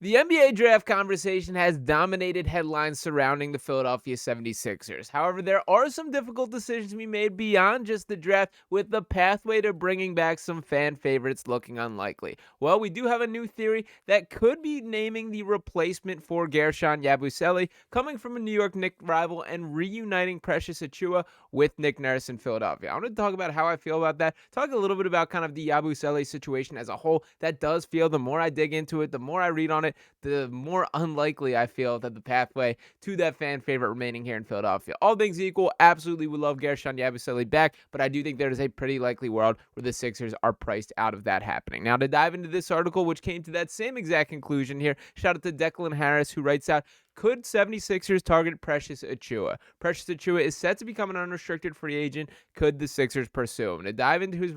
The NBA draft conversation has dominated headlines surrounding the Philadelphia 76ers. However, there are some difficult decisions to be made beyond just the draft, with the pathway to bringing back some fan favorites looking unlikely. Well, we do have a new theory that could be naming the replacement for Guerschon Yabusele, coming from a New York Knicks rival and reuniting Precious Achiuwa with Nick Nurse in Philadelphia. I want to talk about how I feel about that, talk a little bit about kind of the Yabusele situation as a whole. That does feel, the more I dig into it, the more I read on it, the more unlikely I feel that the pathway to that fan favorite remaining here in Philadelphia. All things equal, absolutely would love Guerschon Yabusele back, but I do think there is a pretty likely world where the Sixers are priced out of that happening. Now, to dive into this article, which came to that same exact conclusion here, shout out to Declan Harris, who writes out, could 76ers target Precious Achiuwa? Precious Achiuwa is set to become an unrestricted free agent. Could the Sixers pursue him? To dive into his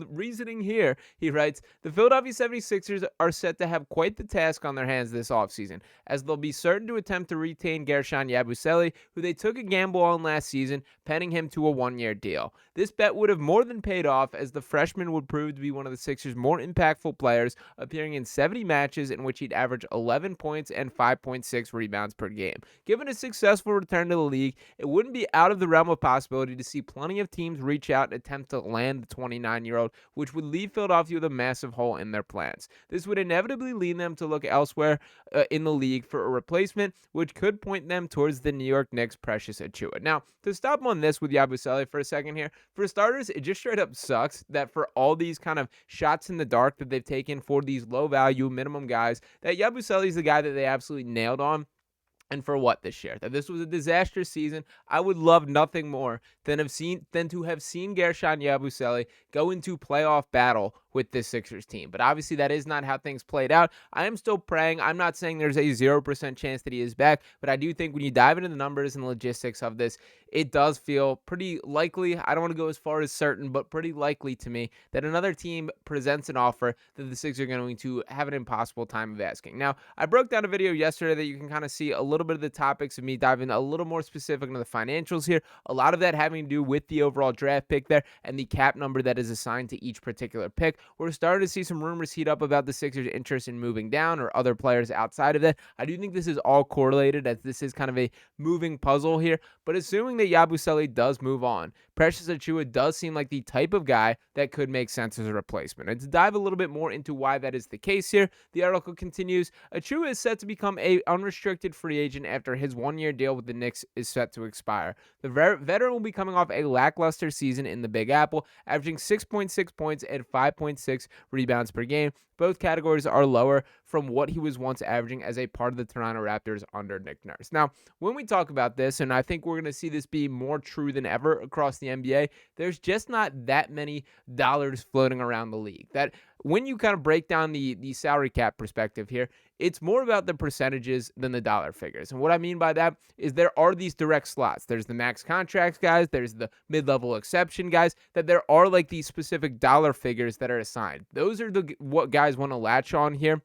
reasoning here, he writes, the Philadelphia 76ers are set to have quite the task on their hands this offseason, as they'll be certain to attempt to retain Guerschon Yabusele, who they took a gamble on last season, penning him to a one-year deal. This bet would have more than paid off, as the freshman would prove to be one of the Sixers' more impactful players, appearing in 70 matches in which he'd average 11 points and 5.6 rebounds per game. Given a successful return to the league, it wouldn't be out of the realm of possibility to see plenty of teams reach out and attempt to land the 29-year-old, which would leave Philadelphia with a massive hole in their plans. This would inevitably lead them to look elsewhere in the league for a replacement, which could point them towards the New York Knicks' Precious Achiuwa. Now, to stop on this with Yabusele for a second here, for starters, it just straight up sucks that for all these kind of shots in the dark that they've taken for these low-value minimum guys, that Yabusele is the guy that they absolutely nailed on. And for what this year? That this was a disastrous season. I would love nothing more than to have seen Guerschon Yabusele go into playoff battle with this Sixers team. But obviously that is not how things played out. I am still praying. I'm not saying there's a 0% chance that he is back, but I do think when you dive into the numbers and logistics of this, it does feel pretty likely. I don't want to go as far as certain, but pretty likely to me that another team presents an offer that the Sixers are going to have an impossible time of asking. Now, I broke down a video yesterday that you can kind of see a little bit of the topics of me diving a little more specific into the financials here. A lot of that having to do with the overall draft pick there and the cap number that is assigned to each particular pick. We're starting to see some rumors heat up about the Sixers' interest in moving down or other players outside of that. I do think this is all correlated, as this is kind of a moving puzzle here. But assuming that Yabusele does move on, Precious Achiuwa does seem like the type of guy that could make sense as a replacement. And to dive a little bit more into why that is the case here, the article continues, Achiuwa is set to become an unrestricted free agent after his one-year deal with the Knicks is set to expire. The veteran will be coming off a lackluster season in the Big Apple, averaging 6.6 points and 5.6 rebounds per game. Both categories are lower from what he was once averaging as a part of the Toronto Raptors under Nick Nurse. Now, when we talk about this, and I think we're going to see this be more true than ever across the NBA, there's just not that many dollars floating around the league. That when you kind of break down the salary cap perspective here, it's more about the percentages than the dollar figures. And what I mean by that is there are these direct slots. There's the max contracts guys, there's the mid-level exception guys, that there are like these specific dollar figures that are assigned. Those are what guys want to latch on here.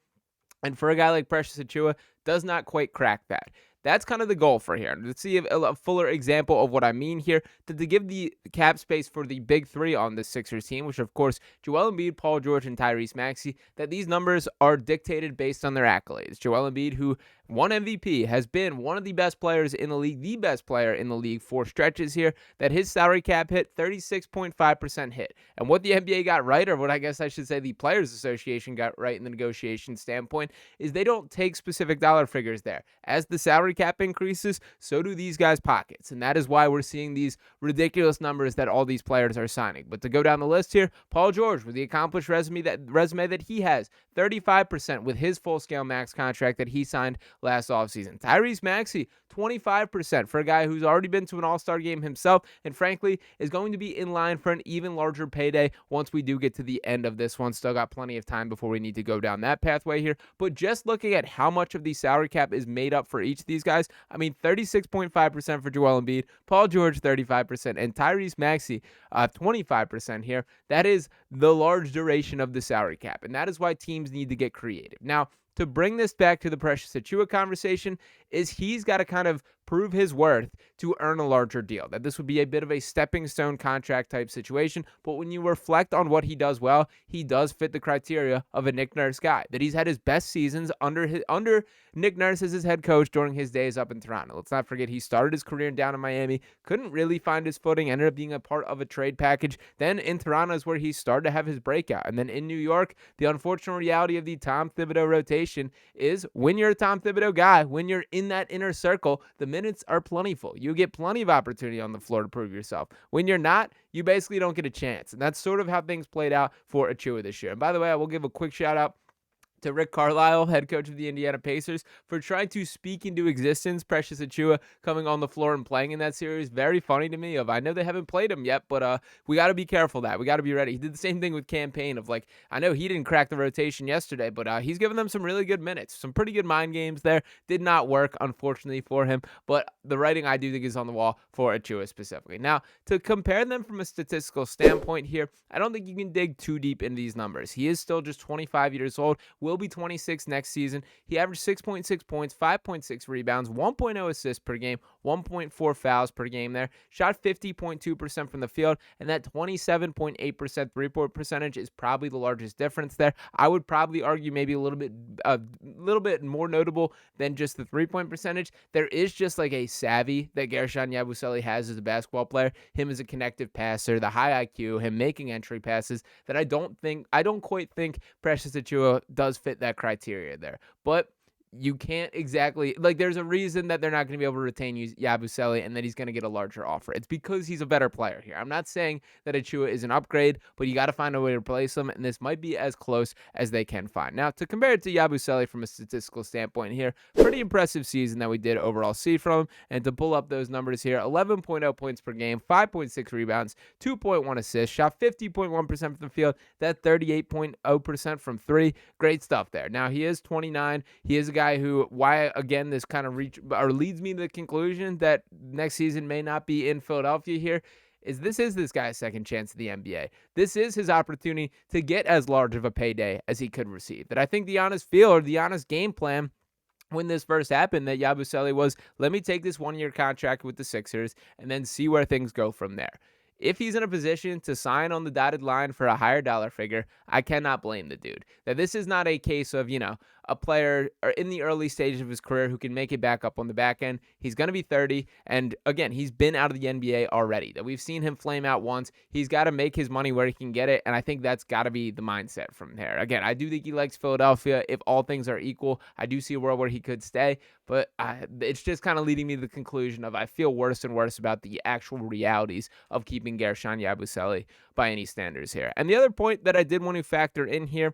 And for a guy like Precious Achiuwa, does not quite crack that. That's kind of the goal for here. Let's see a fuller example of what I mean here. To give the cap space for the big three on the Sixers team, which of course, Joel Embiid, Paul George, and Tyrese Maxey, that these numbers are dictated based on their accolades. Joel Embiid, who won MVP, has been one of the best players in the league, the best player in the league for stretches here, that his salary cap hit 36.5% hit. And what the NBA got right, or what I guess I should say the Players Association got right in the negotiation standpoint, is they don't take specific dollar figures there. As the salary cap increases, so do these guys' pockets. And that is why we're seeing these ridiculous numbers that all these players are signing. But to go down the list here, Paul George, with the accomplished resume that he has, 35% with his full-scale max contract that he signed last offseason. Tyrese Maxey, 25% for a guy who's already been to an all-star game himself, and frankly, is going to be in line for an even larger payday once we do get to the end of this one. Still got plenty of time before we need to go down that pathway here. But just looking at how much of the salary cap is made up for each of these guys, I mean, 36.5% for Joel Embiid, Paul George, 35%, and Tyrese Maxey, 25% here. That is the large duration of the salary cap, and that is why teams need to get creative. Now, to bring this back to the Precious Achiuwa conversation, is he's got to kind of prove his worth to earn a larger deal, that this would be a bit of a stepping stone contract type situation. But when you reflect on what he does well, he does fit the criteria of a Nick Nurse guy, that he's had his best seasons under Nick Nurse as his head coach during his days up in Toronto. Let's not forget he started his career down in Miami, couldn't really find his footing, ended up being a part of a trade package. Then in Toronto is where he started to have his breakout. And then in New York, the unfortunate reality of the Tom Thibodeau rotation is when you're a Tom Thibodeau guy, when you're in that inner circle, the minutes are plentiful. You get plenty of opportunity on the floor to prove yourself. When you're not, you basically don't get a chance. And that's sort of how things played out for Achiuwa this year. And by the way, I will give a quick shout out to Rick Carlisle, head coach of the Indiana Pacers, for trying to speak into existence Precious Achiuwa coming on the floor and playing in that series. Very funny to me. I know they haven't played him yet, but we got to be careful that. We got to be ready. He did the same thing with Campaign of like, I know he didn't crack the rotation yesterday, but he's given them some really good minutes. Some pretty good mind games there. Did not work, unfortunately, for him, but the writing I do think is on the wall for Achiuwa specifically. Now, to compare them from a statistical standpoint here, I don't think you can dig too deep into these numbers. He is still just 25 years old. Will be 26 next season. He averaged 6.6 points, 5.6 rebounds, 1.0 assists per game, 1.4 fouls per game there. Shot 50.2% from the field, and that 27.8% three-point percentage is probably the largest difference there. I would probably argue maybe a little bit more notable than just the three-point percentage. There is just like a savvy that Guerschon Yabusele has as a basketball player, him as a connective passer, the high IQ, him making entry passes, that I don't quite think Precious Achiuwa does fit that criteria there. But you can't exactly, like, there's a reason that they're not going to be able to retain Yabusele and that he's going to get a larger offer. It's because he's a better player here. I'm not saying that Achiuwa is an upgrade, but you got to find a way to replace him, and this might be as close as they can find. Now, to compare it to Yabusele from a statistical standpoint here, pretty impressive season that we did overall see from him, and to pull up those numbers here, 11.0 points per game, 5.6 rebounds, 2.1 assists, shot 50.1% from the field, that 38.0% from three. Great stuff there. Now, he is 29. He is a guy who, why again this kind of leads me to the conclusion that next season may not be in Philadelphia here, is this guy's second chance at the NBA. This is his opportunity to get as large of a payday as he could receive. That I think the honest feel, or the honest game plan when this first happened, that Yabusele was, let me take this one-year contract with the Sixers and then see where things go from there. If he's in a position to sign on the dotted line for a higher dollar figure, I cannot blame the dude. That this is not a case of, a player or in the early stages of his career who can make it back up on the back end. He's going to be 30, and again, he's been out of the NBA already. That we've seen him flame out once. He's got to make his money where he can get it, and I think that's got to be the mindset from there. Again, I do think he likes Philadelphia. If all things are equal, I do see a world where he could stay, but it's just kind of leading me to the conclusion of I feel worse and worse about the actual realities of keeping Guerschon Yabusele by any standards here. And the other point that I did want to factor in here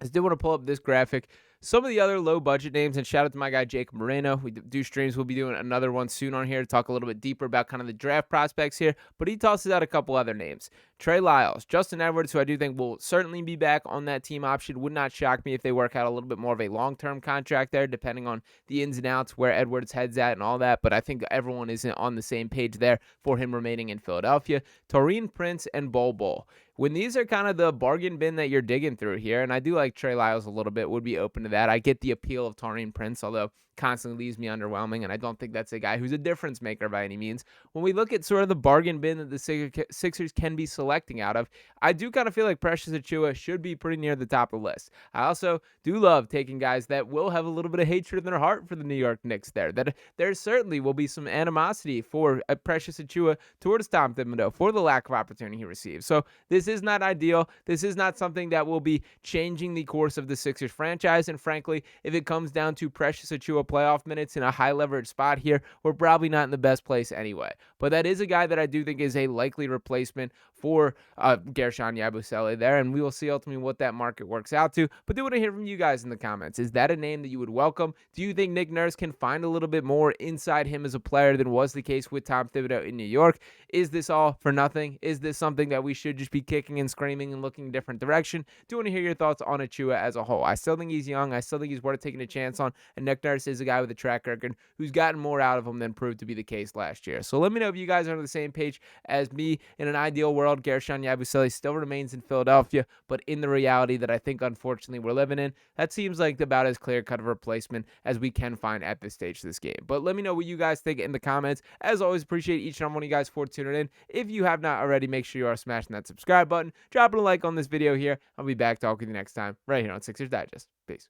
is I did want to pull up this graphic. Some of the other low-budget names, and shout out to my guy Jake Moreno. We do streams. We'll be doing another one soon on here to talk a little bit deeper about kind of the draft prospects here, but he tosses out a couple other names. Trey Lyles, Justin Edwards, who I do think will certainly be back on that team option. Would not shock me if they work out a little bit more of a long-term contract there, depending on the ins and outs, where Edwards heads at and all that, but I think everyone is on the same page there for him remaining in Philadelphia. Taurean Prince and Bol Bol. When these are kind of the bargain bin that you're digging through here, and I do like Trey Lyles a little bit, would be open to that. I get the appeal of Taurean Prince, although constantly leaves me underwhelming, and I don't think that's a guy who's a difference maker by any means. When we look at sort of the bargain bin that the Sixers can be selecting out of, I do kind of feel like Precious Achiuwa should be pretty near the top of the list. I also do love taking guys that will have a little bit of hatred in their heart for the New York Knicks there. That there certainly will be some animosity for Precious Achiuwa towards Tom Thibodeau for the lack of opportunity he received. So this is not ideal. This is not something that will be changing the course of the Sixers franchise, and frankly, if it comes down to Precious Achiuwa playoff minutes in a high leverage spot here, we're probably not in the best place anyway. But that is a guy that I do think is a likely replacement for Guerschon Yabusele there, and we will see ultimately what that market works out to. But do want to hear from you guys in the comments. Is that a name that you would welcome? Do you think Nick Nurse can find a little bit more inside him as a player than was the case with Tom Thibodeau in New York? Is this all for nothing? Is this something that we should just be kicking and screaming and looking a different direction? Do want to hear your thoughts on Achiuwa as a whole. I still think he's young. I still think he's worth taking a chance on, and Nick Nurse is a guy with a track record who's gotten more out of him than proved to be the case last year. So let me know if you guys are on the same page as me. In an ideal world, world, Guerschon Yabusele still remains in Philadelphia, but in the reality that I think, unfortunately, we're living in, that seems like about as clear-cut of a replacement as we can find at this stage of this game. But let me know what you guys think in the comments. As always, appreciate each and every one of you guys for tuning in. If you have not already, make sure you are smashing that subscribe button, dropping a like on this video here. I'll be back talking to you next time right here on Sixers Digest. Peace.